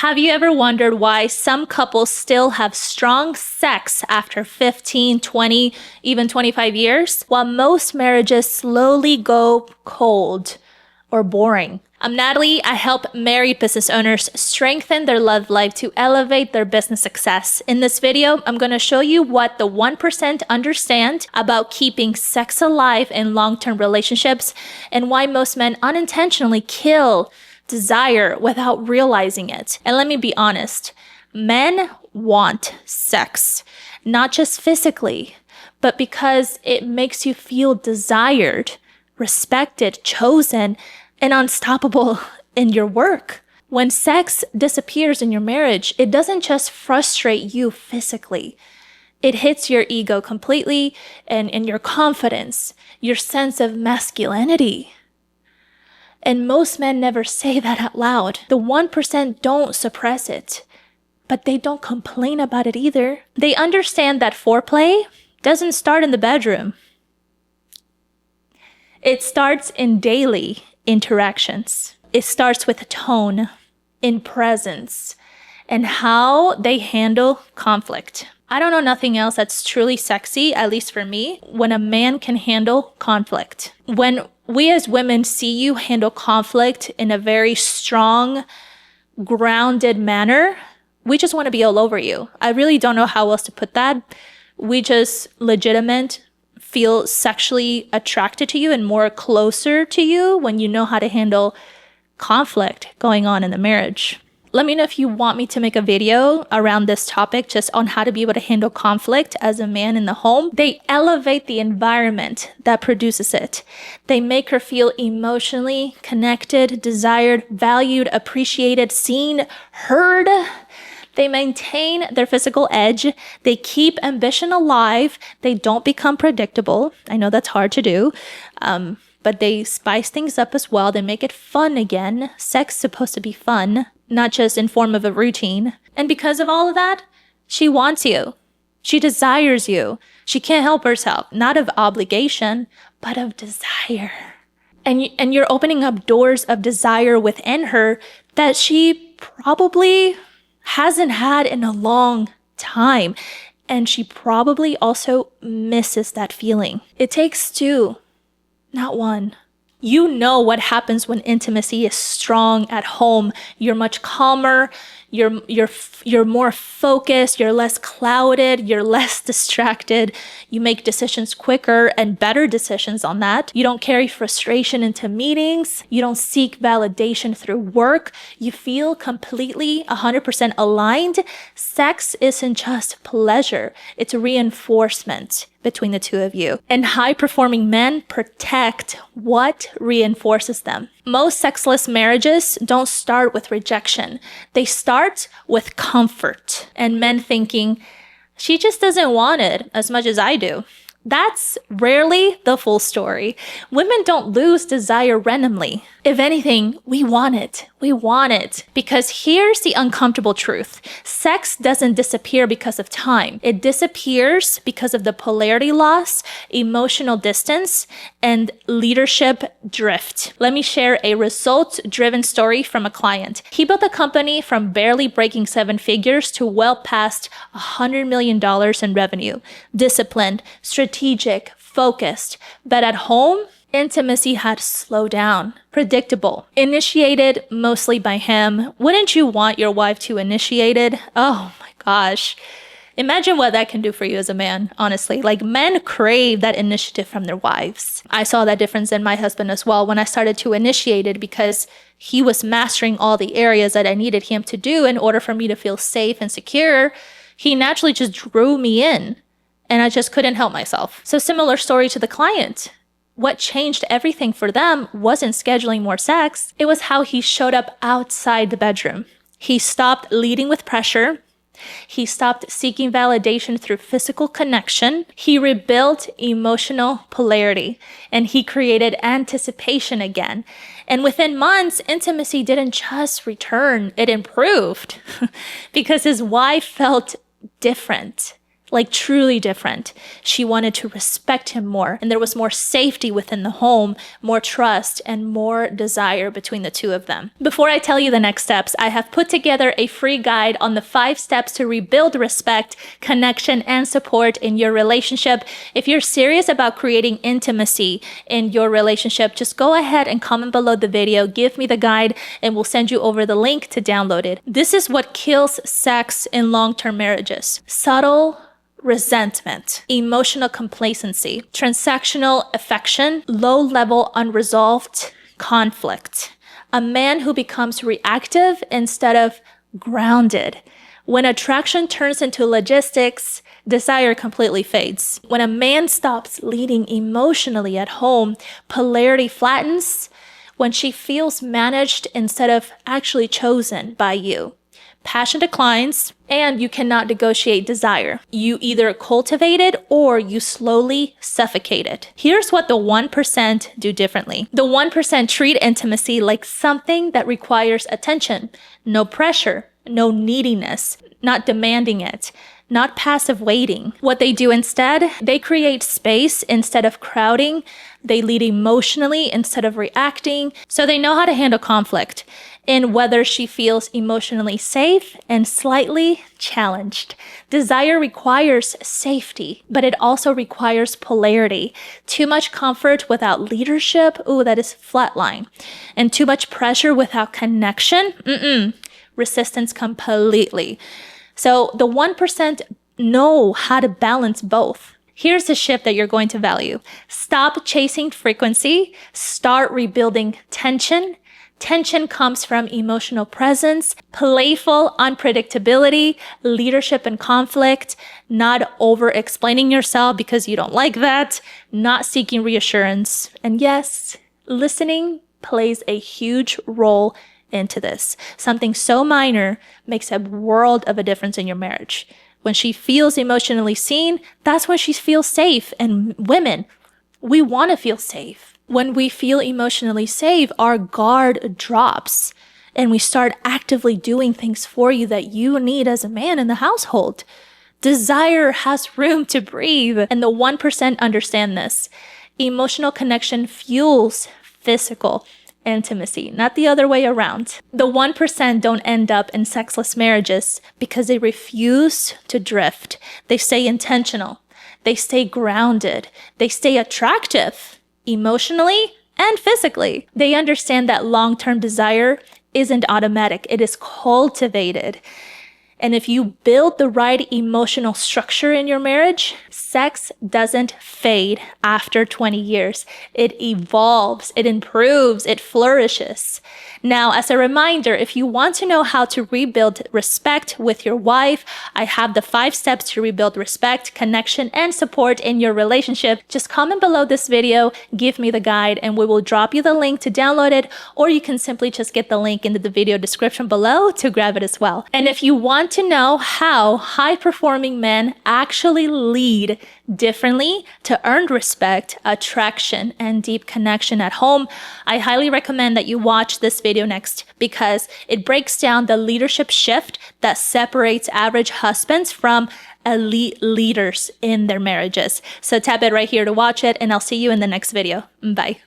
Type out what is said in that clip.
Have you ever wondered why some couples still have strong sex after 15, 20, even 25 years, while most marriages slowly go cold or boring? I'm Natalie. I help married business owners strengthen their love life to elevate their business success. In this video, I'm going to show you what the 1% understand about keeping sex alive in long-term relationships and why most men unintentionally kill desire without realizing it. And let me be honest, men want sex, not just physically, but because it makes you feel desired, respected, chosen, and unstoppable in your work. When sex disappears in your marriage, it doesn't just frustrate you physically. It hits your ego completely and your confidence, your sense of masculinity. And most men never say that out loud. The 1% don't suppress it, but they don't complain about it either. They understand that foreplay doesn't start in the bedroom. It starts in daily interactions. It starts with tone, in presence, and how they handle conflict. I don't know nothing else that's truly sexy, at least for me, when a man can handle conflict. When we as women see you handle conflict in a very strong, grounded manner, we just want to be all over you. I really don't know how else to put that. We just feel sexually attracted to you and more closer to you when you know how to handle conflict going on in the marriage. Let me know if you want me to make a video around this topic, just on how to be able to handle conflict as a man in the home. They elevate the environment that produces it. They make her feel emotionally connected, desired, valued, appreciated, seen, heard. They maintain their physical edge. They keep ambition alive. They don't become predictable. I know that's hard to do, but they spice things up as well. They make it fun again. Sex is supposed to be fun, not just in form of a routine. And because of all of that, she wants you. She desires you. She can't help herself, not of obligation, but of desire. And you're opening up doors of desire within her that she probably hasn't had in a long time. And she probably also misses that feeling. It takes two, not one. You know what happens when intimacy is strong at home. You're much calmer, you're more focused, you're less clouded, you're less distracted. You make decisions quicker and better decisions on that. You don't carry frustration into meetings. You don't seek validation through work. You feel completely 100% aligned. Sex isn't just pleasure, it's reinforcement between the two of you. And high-performing men protect what reinforces them. Most sexless marriages don't start with rejection. They start with comfort and men thinking, she just doesn't want it as much as I do. That's rarely the full story. Women don't lose desire randomly. If anything, we want it. We want it. Because here's the uncomfortable truth. Sex doesn't disappear because of time. It disappears because of the polarity loss, emotional distance, and leadership drift. Let me share a results-driven story from a client. He built a company from barely breaking 7 figures to well past $100 million in revenue. Disciplined, strategic, focused, but at home, intimacy had slowed down, predictable, initiated mostly by him. Wouldn't you want your wife to initiate it? Oh my gosh. Imagine what that can do for you as a man, honestly. Like, men crave that initiative from their wives. I saw that difference in my husband as well when I started to initiate it, because he was mastering all the areas that I needed him to do in order for me to feel safe and secure. He naturally just drew me in, and I just couldn't help myself. So similar story to the client. What changed everything for them wasn't scheduling more sex. It was how he showed up outside the bedroom. He stopped leading with pressure. He stopped seeking validation through physical connection. He rebuilt emotional polarity, and he created anticipation again. And within months, intimacy didn't just return, it improved because his wife felt different. like truly different. She wanted to respect him more, and there was more safety within the home, more trust, and more desire between the two of them. Before I tell you the next steps, I have put together a free guide on the 5 steps to rebuild respect, connection, and support in your relationship. If you're serious about creating intimacy in your relationship, just go ahead and comment below the video, give me the guide, and we'll send you over the link to download it. This is what kills sex in long-term marriages. Subtle resentment, emotional complacency, transactional affection, low-level unresolved conflict. A man who becomes reactive instead of grounded. When attraction turns into logistics, desire completely fades. When a man stops leading emotionally at home, polarity flattens. When she feels managed instead of actually chosen by you, passion declines, and you cannot negotiate desire. You either cultivate it or you slowly suffocate it. Here's what the 1% do differently. The 1% treat intimacy like something that requires attention, no pressure, no neediness, not demanding it, not passive waiting. What they do instead, they create space instead of crowding. They lead emotionally instead of reacting. So they know how to handle conflict in whether she feels emotionally safe and slightly challenged. Desire requires safety, but it also requires polarity. Too much comfort without leadership, ooh, that is flatline. And too much pressure without connection, resistance completely. So the 1% know how to balance both. Here's the shift that you're going to value. Stop chasing frequency. Start rebuilding tension. Tension comes from emotional presence, playful unpredictability, leadership and conflict, not over-explaining yourself because you don't like that, not seeking reassurance. And yes, listening plays a huge role into this. Something so minor makes a world of a difference in your marriage. When she feels emotionally seen, that's when she feels safe. And women, we want to feel safe. When we feel emotionally safe, our guard drops and we start actively doing things for you that you need as a man in the household. Desire has room to breathe, and the 1% understand this. Emotional connection fuels physical intimacy, not the other way around. The 1% don't end up in sexless marriages because they refuse to drift. They stay intentional. They stay grounded. They stay attractive emotionally and physically. They understand that long-term desire isn't automatic. It is cultivated. And if you build the right emotional structure in your marriage, sex doesn't fade after 20 years. It evolves, it improves, it flourishes. Now, as a reminder, if you want to know how to rebuild respect with your wife, I have the 5 steps to rebuild respect, connection, and support in your relationship. Just comment below this video, give me the guide, and we will drop you the link to download it, or you can simply just get the link into the video description below to grab it as well. And if you want to know how high-performing men actually lead differently to earn respect, attraction, and deep connection at home, I highly recommend that you watch this video next, because it breaks down the leadership shift that separates average husbands from elite leaders in their marriages. So tap it right here to watch it, and I'll see you in the next video. Bye.